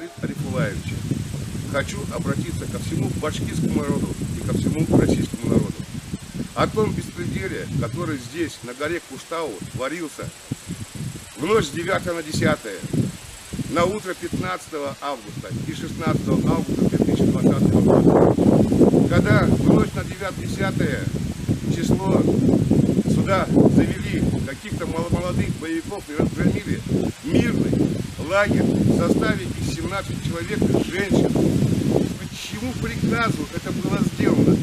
Фарида Арифулаевича, хочу обратиться ко всему башкирскому народу и ко всему российскому народу. О том беспределе, который здесь, на горе Куштау, творился в ночь с 9 на 10, на утро 15 августа и 16 августа 2020 года, когда в ночь на 9-10 число сюда завели каких-то молодых боевиков и разгромили мирный лагерь в составе из 17 человек женщин. По чьему приказу это было сделано?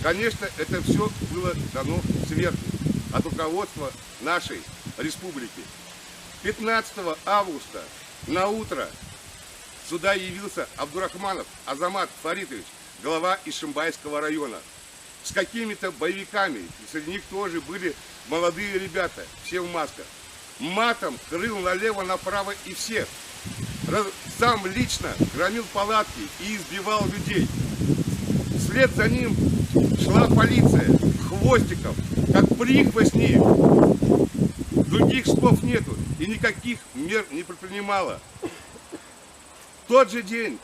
Конечно, это все было дано сверху, от руководства нашей республики. 15 августа на утро сюда явился Абдурахманов Азамат Фаритович, глава Ишимбайского района, с какими-то боевиками, и среди них тоже были молодые ребята, все в масках. Матом крыл налево-направо и всех. Сам лично громил палатки и избивал людей. Вслед за ним шла полиция, хвостиком, как прихвостни. Других слов нету и никаких мер не предпринимала. В тот же день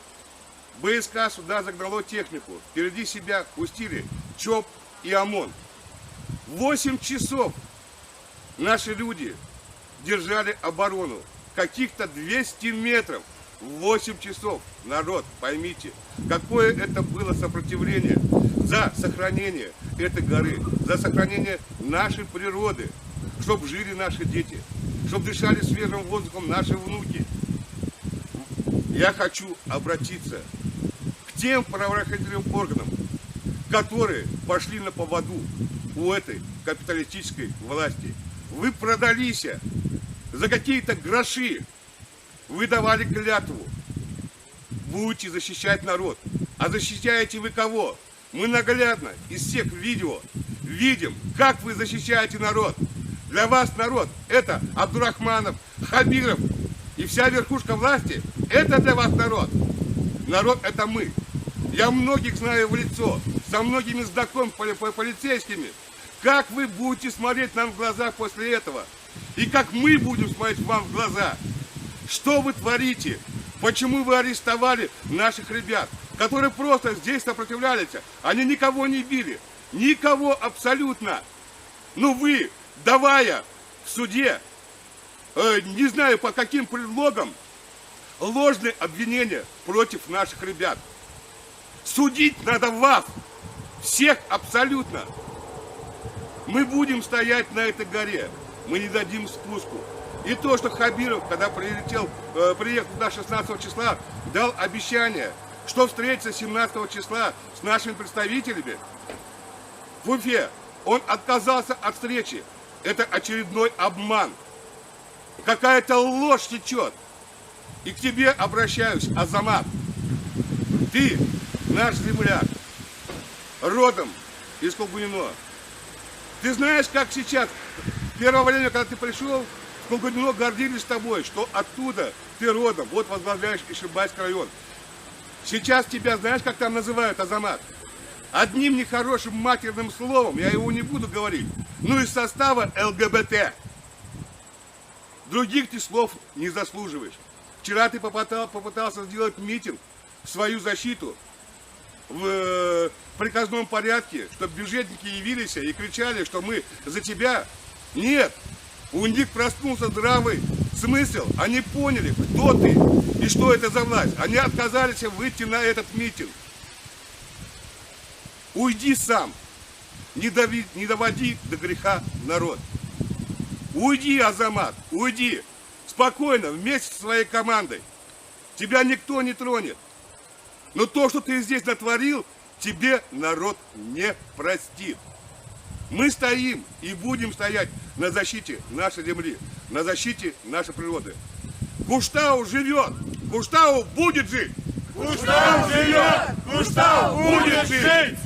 БСК сюда загнало технику. Впереди себя пустили ЧОП и ОМОН. 8 часов наши люди держали оборону. Каких-то 200 метров. 8 часов. Народ, поймите, какое это было сопротивление за сохранение этой горы, за сохранение нашей природы, чтобы жили наши дети, чтобы дышали свежим воздухом наши внуки. Я хочу обратиться к тем правоохранительным органам, которые пошли на поводу у этой капиталистической власти. Вы продались за какие-то гроши, вы давали клятву, будете защищать народ. А защищаете вы кого? Мы наглядно из всех видео видим, как вы защищаете народ. Для вас народ — это Абдурахманов, Хабиров и вся верхушка власти. Это для вас народ. Народ — это мы. Я многих знаю в лицо, со многими знаком полицейскими. Как вы будете смотреть нам в глаза после этого? И как мы будем смотреть вам в глаза? Что вы творите? Почему вы арестовали наших ребят, которые просто здесь сопротивлялись? Они никого не били. Никого абсолютно. Но вы, давая в суде, не знаю по каким предлогам, ложные обвинения против наших ребят. Судить надо вас. Всех абсолютно. Мы будем стоять на этой горе. Мы не дадим спуску. И то, что Хабиров, когда приехал на 16 числа, дал обещание, что встретится 17 числа с нашими представителями в Уфе, он отказался от встречи. Это очередной обман. Какая-то ложь течет. И к тебе обращаюсь, Азамат. Ты наш земляк, родом из Колгунино. Ты знаешь, как сейчас, в первое время, когда ты пришел, в Колгунино гордились тобой, что оттуда ты родом, вот возглавляешь Ишимбайский район. Сейчас тебя, знаешь, как там называют, Азамат? Одним нехорошим матерным словом, я его не буду говорить, ну из состава ЛГБТ. Других ты слов не заслуживаешь. Вчера ты попытался сделать митинг в свою защиту в приказном порядке, чтобы бюджетники явились и кричали, что мы за тебя. Нет, у них проснулся здравый смысл. Они поняли, кто ты и что это за власть. Они отказались выйти на этот митинг. Уйди сам, не доводи до греха народ. Уйди, Азамат, уйди. Спокойно, вместе со своей командой. Тебя никто не тронет. Но то, что ты здесь натворил, тебе народ не простит. Мы стоим и будем стоять на защите нашей земли, на защите нашей природы. Куштау живет, Куштау будет жить. Куштау живет, Куштау будет жить.